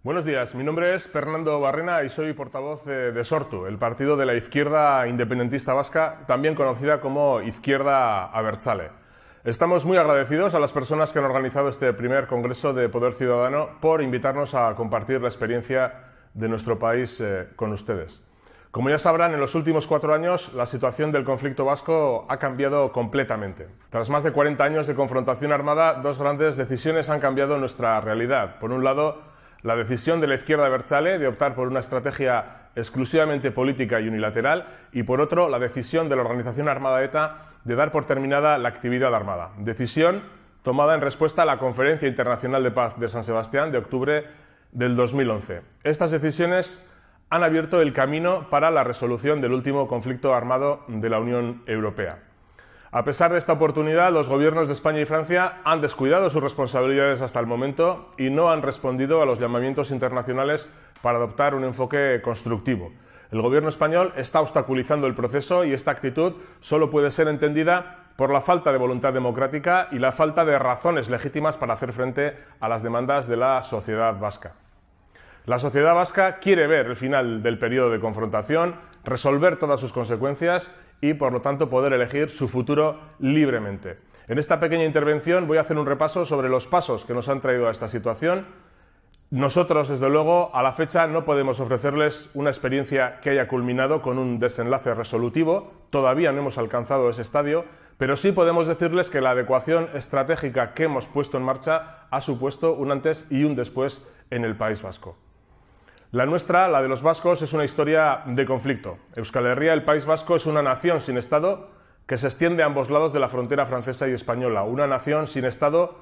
Buenos días, mi nombre es Fernando Barrena y soy portavoz de Sortu, el partido de la izquierda independentista vasca, también conocida como Izquierda Abertzale. Estamos muy agradecidos a las personas que han organizado este primer Congreso de Poder Ciudadano por invitarnos a compartir la experiencia de nuestro país con ustedes. Como ya sabrán, en los últimos 4 años la situación del conflicto vasco ha cambiado completamente. Tras más de 40 años de confrontación armada, dos grandes decisiones han cambiado nuestra realidad. Por un lado, la decisión de la izquierda abertzale de optar por una estrategia exclusivamente política y unilateral, y por otro, la decisión de la organización armada ETA de dar por terminada la actividad armada. Decisión tomada en respuesta a la Conferencia Internacional de Paz de San Sebastián de octubre del 2011. Estas decisiones han abierto el camino para la resolución del último conflicto armado de la Unión Europea. A pesar de esta oportunidad, los gobiernos de España y Francia han descuidado sus responsabilidades hasta el momento y no han respondido a los llamamientos internacionales para adoptar un enfoque constructivo. El gobierno español está obstaculizando el proceso y esta actitud solo puede ser entendida por la falta de voluntad democrática y la falta de razones legítimas para hacer frente a las demandas de la sociedad vasca. La sociedad vasca quiere ver el final del periodo de confrontación, resolver todas sus consecuencias y, por lo tanto, poder elegir su futuro libremente. En esta pequeña intervención voy a hacer un repaso sobre los pasos que nos han traído a esta situación. Nosotros, desde luego, a la fecha no podemos ofrecerles una experiencia que haya culminado con un desenlace resolutivo, todavía no hemos alcanzado ese estadio, pero sí podemos decirles que la adecuación estratégica que hemos puesto en marcha ha supuesto un antes y un después en el País Vasco. La nuestra, la de los vascos, es una historia de conflicto. Euskal Herria, el País Vasco, es una nación sin Estado que se extiende a ambos lados de la frontera francesa y española. Una nación sin Estado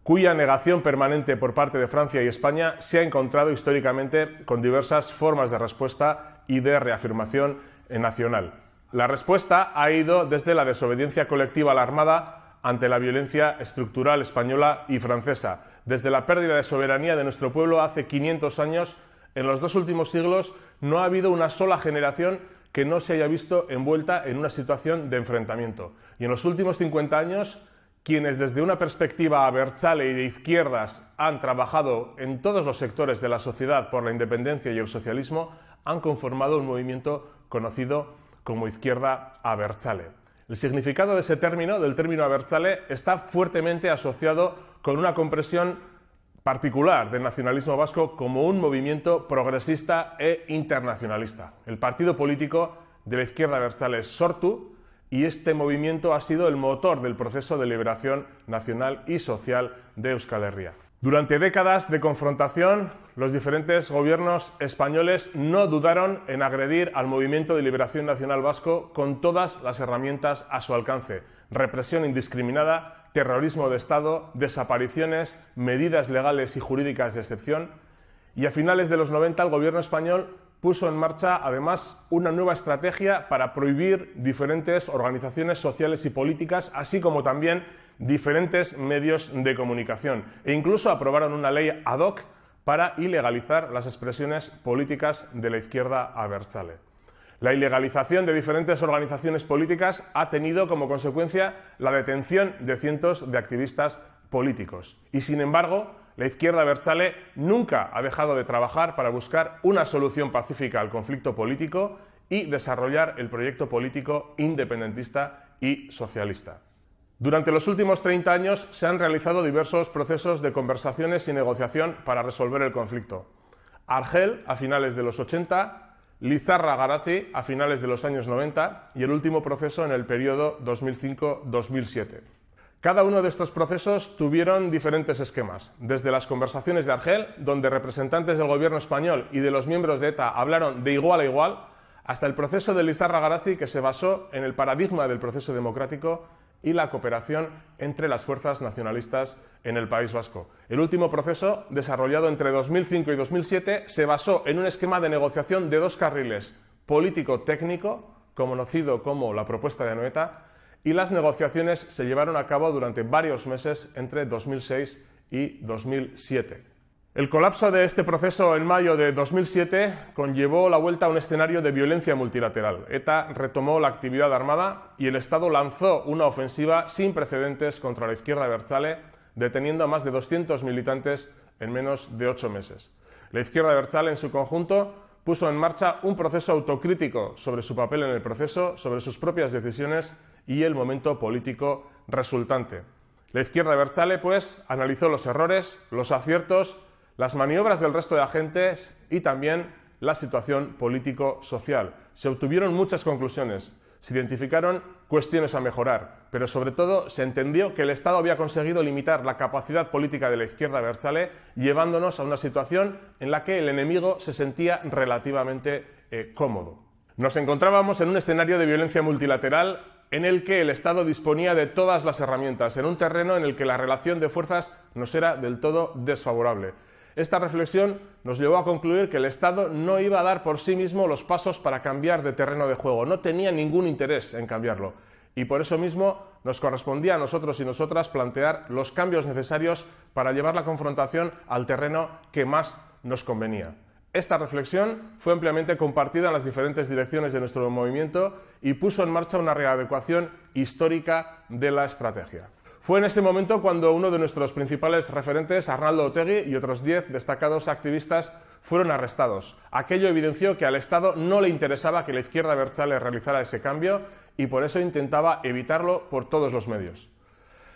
cuya negación permanente por parte de Francia y España se ha encontrado históricamente con diversas formas de respuesta y de reafirmación nacional. La respuesta ha ido desde la desobediencia colectiva a la Armada ante la violencia estructural española y francesa, desde la pérdida de soberanía de nuestro pueblo hace 500 años. En los 2 últimos siglos no ha habido una sola generación que no se haya visto envuelta en una situación de enfrentamiento. Y en los últimos 50 años, quienes desde una perspectiva abertzale y de izquierdas han trabajado en todos los sectores de la sociedad por la independencia y el socialismo, han conformado un movimiento conocido como Izquierda Abertzale. El significado de ese término, del término abertzale, está fuertemente asociado con una comprensión particular del nacionalismo vasco como un movimiento progresista e internacionalista. El partido político de la izquierda abertzale es Sortu y este movimiento ha sido el motor del proceso de liberación nacional y social de Euskal Herria. Durante décadas de confrontación, los diferentes gobiernos españoles no dudaron en agredir al movimiento de liberación nacional vasco con todas las herramientas a su alcance: represión indiscriminada, terrorismo de Estado, desapariciones, medidas legales y jurídicas de excepción. Y a finales de los 90 el gobierno español puso en marcha además una nueva estrategia para prohibir diferentes organizaciones sociales y políticas, así como también diferentes medios de comunicación, e incluso aprobaron una ley ad hoc para ilegalizar las expresiones políticas de la izquierda abertzale. La ilegalización de diferentes organizaciones políticas ha tenido como consecuencia la detención de cientos de activistas políticos. Y sin embargo, la izquierda abertzale nunca ha dejado de trabajar para buscar una solución pacífica al conflicto político y desarrollar el proyecto político independentista y socialista. Durante los últimos 30 años se han realizado diversos procesos de conversaciones y negociación para resolver el conflicto. Argel, a finales de los 80, Lizarra-Garazi a finales de los años 90 y el último proceso en el periodo 2005-2007. Cada uno de estos procesos tuvieron diferentes esquemas, desde las conversaciones de Argel, donde representantes del gobierno español y de los miembros de ETA hablaron de igual a igual, hasta el proceso de Lizarra-Garazi, que se basó en el paradigma del proceso democrático y la cooperación entre las fuerzas nacionalistas en el País Vasco. El último proceso, desarrollado entre 2005 y 2007, se basó en un esquema de negociación de 2 carriles: político-técnico, conocido como la propuesta de Anoeta, y las negociaciones se llevaron a cabo durante varios meses entre 2006 y 2007. El colapso de este proceso en mayo de 2007 conllevó la vuelta a un escenario de violencia multilateral. ETA retomó la actividad armada y el Estado lanzó una ofensiva sin precedentes contra la izquierda abertzale, deteniendo a más de 200 militantes en menos de 8 meses. La izquierda abertzale en su conjunto puso en marcha un proceso autocrítico sobre su papel en el proceso, sobre sus propias decisiones y el momento político resultante. La izquierda abertzale, pues, analizó los errores, los aciertos, las maniobras del resto de agentes y también la situación político-social. Se obtuvieron muchas conclusiones, se identificaron cuestiones a mejorar, pero sobre todo se entendió que el Estado había conseguido limitar la capacidad política de la izquierda abertzale, llevándonos a una situación en la que el enemigo se sentía relativamente cómodo. Nos encontrábamos en un escenario de violencia multilateral en el que el Estado disponía de todas las herramientas, en un terreno en el que la relación de fuerzas nos era del todo desfavorable. Esta reflexión nos llevó a concluir que el Estado no iba a dar por sí mismo los pasos para cambiar de terreno de juego, no tenía ningún interés en cambiarlo. Y por eso mismo nos correspondía a nosotros y nosotras plantear los cambios necesarios para llevar la confrontación al terreno que más nos convenía. Esta reflexión fue ampliamente compartida en las diferentes direcciones de nuestro movimiento y puso en marcha una readecuación histórica de la estrategia. Fue en ese momento cuando uno de nuestros principales referentes, Arnaldo Otegi, y otros 10 destacados activistas fueron arrestados. Aquello evidenció que al Estado no le interesaba que la izquierda abertzale realizara ese cambio y por eso intentaba evitarlo por todos los medios.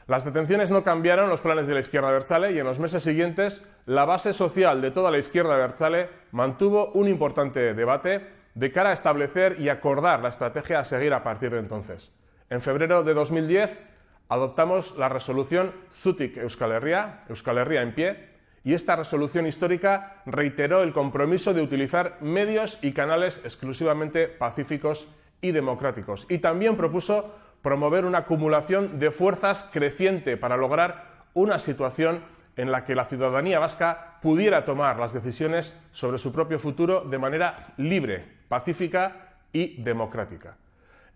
Las detenciones no cambiaron los planes de la izquierda abertzale y en los meses siguientes la base social de toda la izquierda abertzale mantuvo un importante debate de cara a establecer y acordar la estrategia a seguir a partir de entonces. En febrero de 2010 adoptamos la resolución Zutik Euskal Herria, Euskal Herria en pie, y esta resolución histórica reiteró el compromiso de utilizar medios y canales exclusivamente pacíficos y democráticos. Y también propuso promover una acumulación de fuerzas creciente para lograr una situación en la que la ciudadanía vasca pudiera tomar las decisiones sobre su propio futuro de manera libre, pacífica y democrática.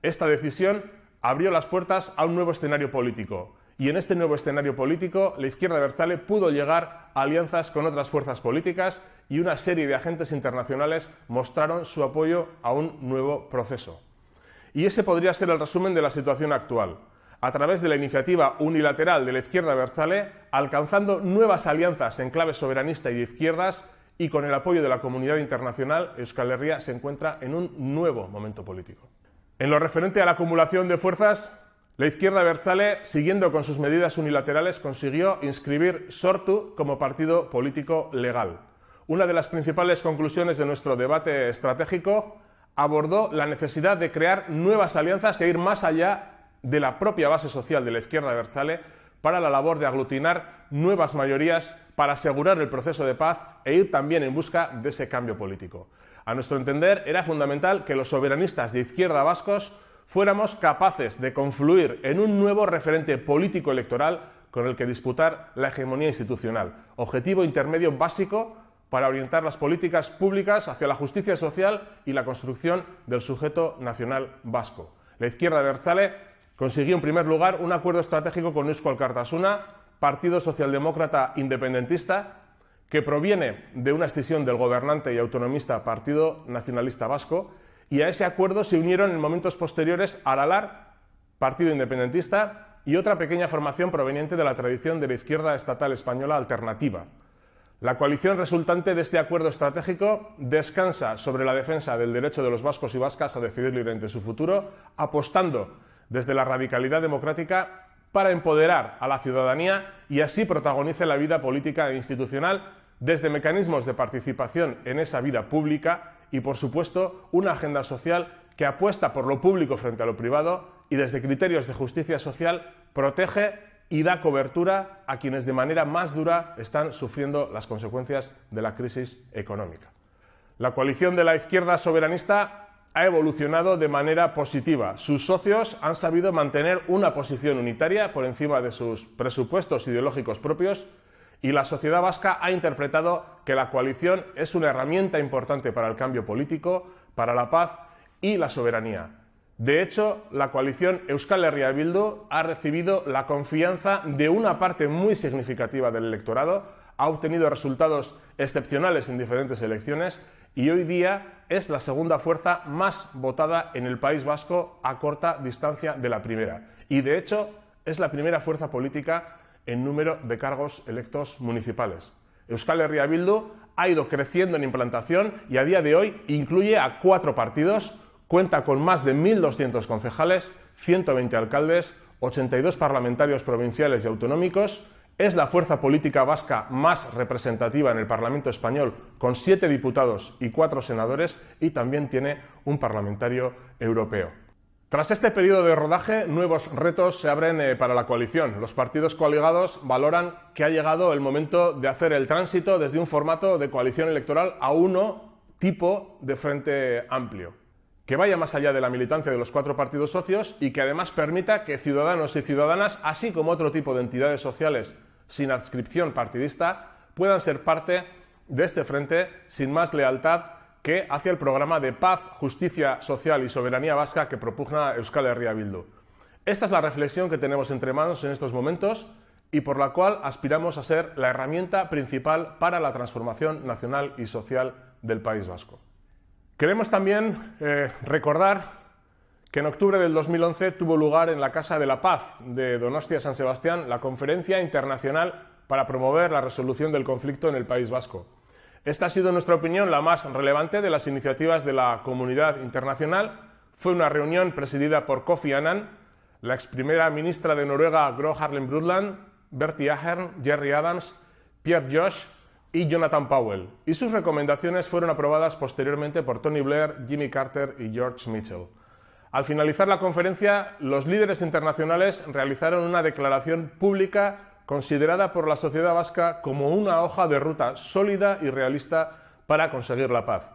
Esta decisión abrió las puertas a un nuevo escenario político y en este nuevo escenario político la izquierda abertzale pudo llegar a alianzas con otras fuerzas políticas y una serie de agentes internacionales mostraron su apoyo a un nuevo proceso. Y ese podría ser el resumen de la situación actual. A través de la iniciativa unilateral de la izquierda abertzale, alcanzando nuevas alianzas en clave soberanista y de izquierdas y con el apoyo de la comunidad internacional, Euskal Herria se encuentra en un nuevo momento político. En lo referente a la acumulación de fuerzas, la izquierda abertzale, siguiendo con sus medidas unilaterales, consiguió inscribir Sortu como partido político legal. Una de las principales conclusiones de nuestro debate estratégico abordó la necesidad de crear nuevas alianzas e ir más allá de la propia base social de la izquierda abertzale para la labor de aglutinar nuevas mayorías para asegurar el proceso de paz e ir también en busca de ese cambio político. A nuestro entender, era fundamental que los soberanistas de izquierda vascos fuéramos capaces de confluir en un nuevo referente político electoral con el que disputar la hegemonía institucional, objetivo intermedio básico para orientar las políticas públicas hacia la justicia social y la construcción del sujeto nacional vasco. La izquierda abertzale consiguió en primer lugar un acuerdo estratégico con Eusko Alkartasuna, partido socialdemócrata independentista, que proviene de una escisión del gobernante y autonomista Partido Nacionalista Vasco, y a ese acuerdo se unieron en momentos posteriores Aralar, partido independentista, y otra pequeña formación proveniente de la tradición de la izquierda estatal española alternativa. La coalición resultante de este acuerdo estratégico descansa sobre la defensa del derecho de los vascos y vascas a decidir libremente su futuro, apostando desde la radicalidad democrática para empoderar a la ciudadanía y así protagonice la vida política e institucional desde mecanismos de participación en esa vida pública y, por supuesto, una agenda social que apuesta por lo público frente a lo privado y desde criterios de justicia social protege y da cobertura a quienes de manera más dura están sufriendo las consecuencias de la crisis económica. La coalición de la izquierda soberanista ha evolucionado de manera positiva. Sus socios han sabido mantener una posición unitaria por encima de sus presupuestos ideológicos propios y la sociedad vasca ha interpretado que la coalición es una herramienta importante para el cambio político, para la paz y la soberanía. De hecho, la coalición Euskal Herria Bildu ha recibido la confianza de una parte muy significativa del electorado, ha obtenido resultados excepcionales en diferentes elecciones y hoy día es la segunda fuerza más votada en el País Vasco a corta distancia de la primera. Y de hecho es la primera fuerza política en número de cargos electos municipales. Euskal Herria Bildu ha ido creciendo en implantación y a día de hoy incluye a 4 partidos, cuenta con más de 1.200 concejales, 120 alcaldes, 82 parlamentarios provinciales y autonómicos, es la fuerza política vasca más representativa en el Parlamento español, con 7 diputados y 4 senadores, y también tiene un parlamentario europeo. Tras este periodo de rodaje, nuevos retos se abren para la coalición. Los partidos coaligados valoran que ha llegado el momento de hacer el tránsito desde un formato de coalición electoral a uno tipo de frente amplio, que vaya más allá de la militancia de los 4 partidos socios y que además permita que ciudadanos y ciudadanas, así como otro tipo de entidades sociales sin adscripción partidista, puedan ser parte de este frente sin más lealtad que hacia el programa de paz, justicia social y soberanía vasca que propugna Euskal Herria Bildu. Esta es la reflexión que tenemos entre manos en estos momentos y por la cual aspiramos a ser la herramienta principal para la transformación nacional y social del País Vasco. Queremos también recordar que en octubre del 2011 tuvo lugar en la Casa de la Paz de Donostia San Sebastián la Conferencia Internacional para promover la resolución del conflicto en el País Vasco. Esta ha sido, en nuestra opinión, la más relevante de las iniciativas de la comunidad internacional. Fue una reunión presidida por Kofi Annan, la ex primera ministra de Noruega Gro Harlem Brundtland, Bertie Ahern, Jerry Adams, Pierre Josh y Jonathan Powell, y sus recomendaciones fueron aprobadas posteriormente por Tony Blair, Jimmy Carter y George Mitchell. Al finalizar la conferencia, los líderes internacionales realizaron una declaración pública considerada por la sociedad vasca como una hoja de ruta sólida y realista para conseguir la paz.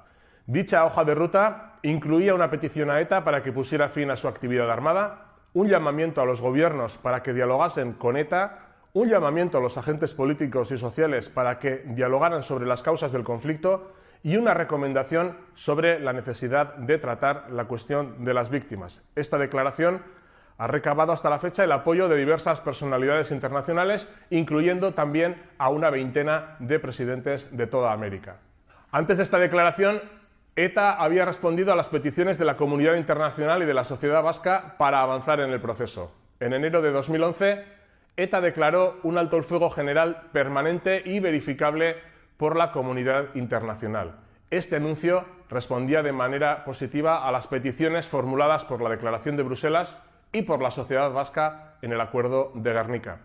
Dicha hoja de ruta incluía una petición a ETA para que pusiera fin a su actividad armada, un llamamiento a los gobiernos para que dialogasen con ETA, un llamamiento a los agentes políticos y sociales para que dialogaran sobre las causas del conflicto y una recomendación sobre la necesidad de tratar la cuestión de las víctimas. Esta declaración ha recabado hasta la fecha el apoyo de diversas personalidades internacionales, incluyendo también a una veintena de presidentes de toda América. Antes de esta declaración, ETA había respondido a las peticiones de la comunidad internacional y de la sociedad vasca para avanzar en el proceso. En enero de 2011, ETA declaró un alto el fuego general permanente y verificable por la comunidad internacional. Este anuncio respondía de manera positiva a las peticiones formuladas por la Declaración de Bruselas y por la sociedad vasca en el Acuerdo de Gernika.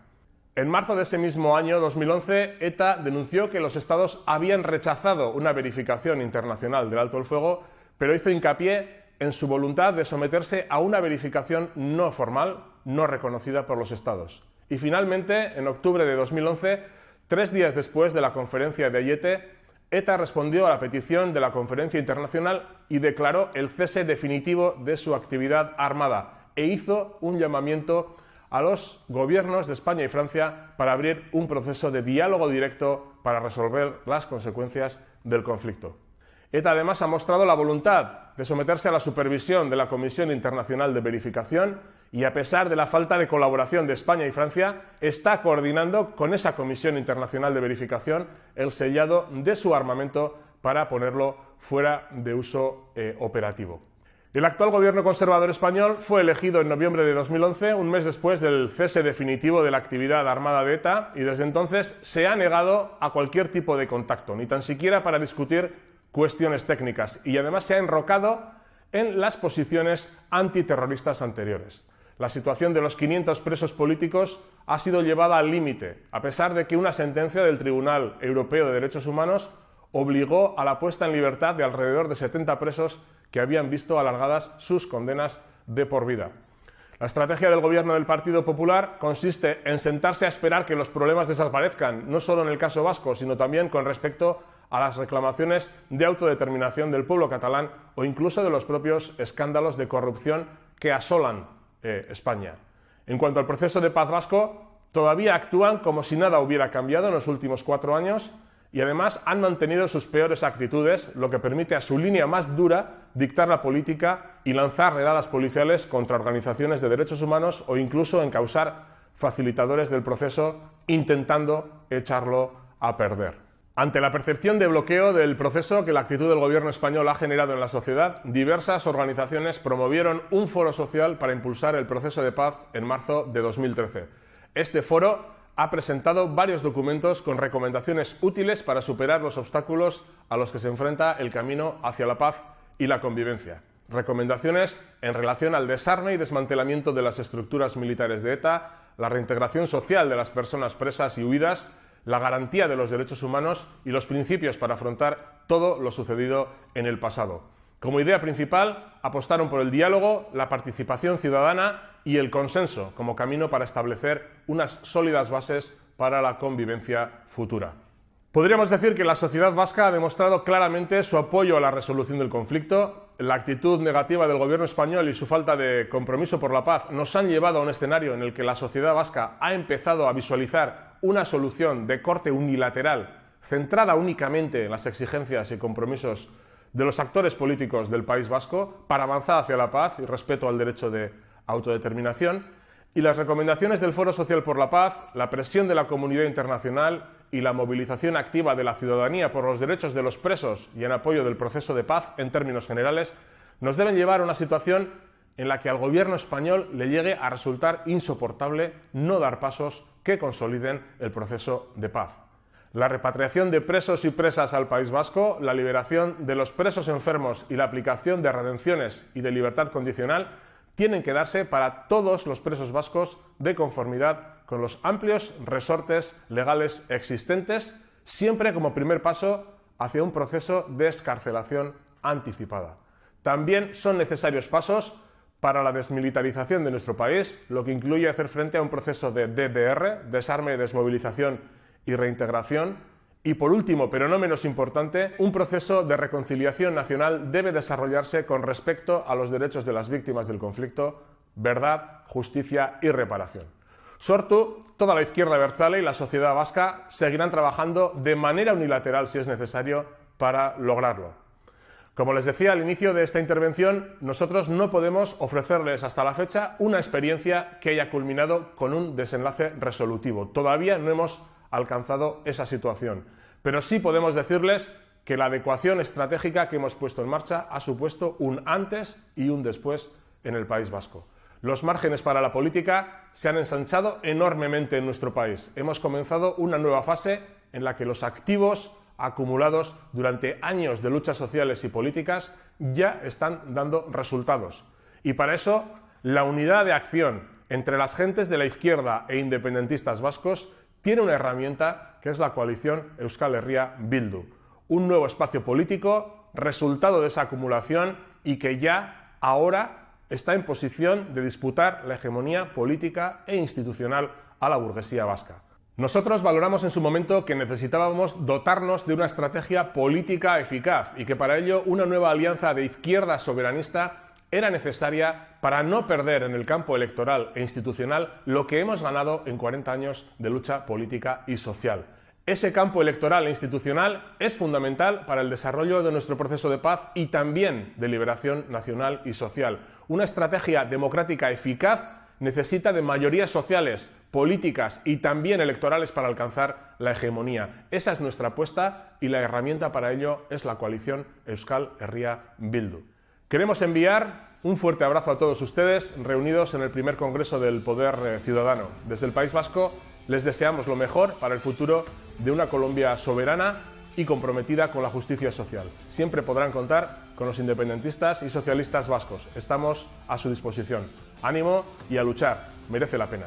En marzo de ese mismo año, 2011, ETA denunció que los Estados habían rechazado una verificación internacional del alto el fuego, pero hizo hincapié en su voluntad de someterse a una verificación no formal, no reconocida por los Estados. Y finalmente, en octubre de 2011, 3 días después de la conferencia de Aiete, ETA respondió a la petición de la conferencia internacional y declaró el cese definitivo de su actividad armada e hizo un llamamiento a los gobiernos de España y Francia para abrir un proceso de diálogo directo para resolver las consecuencias del conflicto. ETA además ha mostrado la voluntad de someterse a la supervisión de la Comisión Internacional de Verificación y, a pesar de la falta de colaboración de España y Francia, está coordinando con esa Comisión Internacional de Verificación el sellado de su armamento para ponerlo fuera de uso operativo. El actual gobierno conservador español fue elegido en noviembre de 2011, un mes después del cese definitivo de la actividad armada de ETA, y desde entonces se ha negado a cualquier tipo de contacto, ni tan siquiera para discutir cuestiones técnicas, y además se ha enrocado en las posiciones antiterroristas anteriores. La situación de los 500 presos políticos ha sido llevada al límite, a pesar de que una sentencia del Tribunal Europeo de Derechos Humanos obligó a la puesta en libertad de alrededor de 70 presos que habían visto alargadas sus condenas de por vida. La estrategia del gobierno del Partido Popular consiste en sentarse a esperar que los problemas desaparezcan, no solo en el caso vasco, sino también con respecto a las reclamaciones de autodeterminación del pueblo catalán o incluso de los propios escándalos de corrupción que asolan España. En cuanto al proceso de paz vasco, todavía actúan como si nada hubiera cambiado en los últimos 4 años y además han mantenido sus peores actitudes, lo que permite a su línea más dura dictar la política y lanzar redadas policiales contra organizaciones de derechos humanos o incluso encausar facilitadores del proceso intentando echarlo a perder. Ante la percepción de bloqueo del proceso que la actitud del gobierno español ha generado en la sociedad, diversas organizaciones promovieron un foro social para impulsar el proceso de paz en marzo de 2013. Este foro ha presentado varios documentos con recomendaciones útiles para superar los obstáculos a los que se enfrenta el camino hacia la paz y la convivencia. Recomendaciones en relación al desarme y desmantelamiento de las estructuras militares de ETA, la reintegración social de las personas presas y huidas, la garantía de los derechos humanos y los principios para afrontar todo lo sucedido en el pasado. Como idea principal, apostaron por el diálogo, la participación ciudadana y el consenso como camino para establecer unas sólidas bases para la convivencia futura. Podríamos decir que la sociedad vasca ha demostrado claramente su apoyo a la resolución del conflicto. La actitud negativa del gobierno español y su falta de compromiso por la paz nos han llevado a un escenario en el que la sociedad vasca ha empezado a visualizar una solución de corte unilateral, centrada únicamente en las exigencias y compromisos de los actores políticos del País Vasco para avanzar hacia la paz y respeto al derecho de autodeterminación, y las recomendaciones del Foro Social por la Paz, la presión de la comunidad internacional y la movilización activa de la ciudadanía por los derechos de los presos y en apoyo del proceso de paz en términos generales, nos deben llevar a una situación en la que al gobierno español le llegue a resultar insoportable no dar pasos que consoliden el proceso de paz. La repatriación de presos y presas al País Vasco, la liberación de los presos enfermos y la aplicación de redenciones y de libertad condicional tienen que darse para todos los presos vascos de conformidad con los amplios resortes legales existentes, siempre como primer paso hacia un proceso de excarcelación anticipada. También son necesarios pasos para la desmilitarización de nuestro país, lo que incluye hacer frente a un proceso de DDR, desarme, desmovilización y reintegración. Y por último, pero no menos importante, un proceso de reconciliación nacional debe desarrollarse con respecto a los derechos de las víctimas del conflicto, verdad, justicia y reparación. Sortu, toda la izquierda abertzale y la sociedad vasca seguirán trabajando de manera unilateral si es necesario para lograrlo. Como les decía al inicio de esta intervención, nosotros no podemos ofrecerles hasta la fecha una experiencia que haya culminado con un desenlace resolutivo. Todavía no hemos alcanzado esa situación, pero sí podemos decirles que la adecuación estratégica que hemos puesto en marcha ha supuesto un antes y un después en el País Vasco. Los márgenes para la política se han ensanchado enormemente en nuestro país. Hemos comenzado una nueva fase en la que los activos acumulados durante años de luchas sociales y políticas ya están dando resultados. Y para eso, la unidad de acción entre las gentes de la izquierda e independentistas vascos tiene una herramienta que es la coalición Euskal Herria Bildu, un nuevo espacio político, resultado de esa acumulación y que ya ahora está en posición de disputar la hegemonía política e institucional a la burguesía vasca. Nosotros valoramos en su momento que necesitábamos dotarnos de una estrategia política eficaz y que para ello una nueva alianza de izquierda soberanista era necesaria para no perder en el campo electoral e institucional lo que hemos ganado en 40 años de lucha política y social. Ese campo electoral e institucional es fundamental para el desarrollo de nuestro proceso de paz y también de liberación nacional y social. Una estrategia democrática eficaz necesita de mayorías sociales, políticas y también electorales para alcanzar la hegemonía. Esa es nuestra apuesta y la herramienta para ello es la coalición Euskal Herria Bildu. Queremos enviar un fuerte abrazo a todos ustedes reunidos en el primer Congreso del Poder Ciudadano. Desde el País Vasco les deseamos lo mejor para el futuro de una Colombia soberana y comprometida con la justicia social. Siempre podrán contar con los independentistas y socialistas vascos. Estamos a su disposición. Ánimo y a luchar. Merece la pena.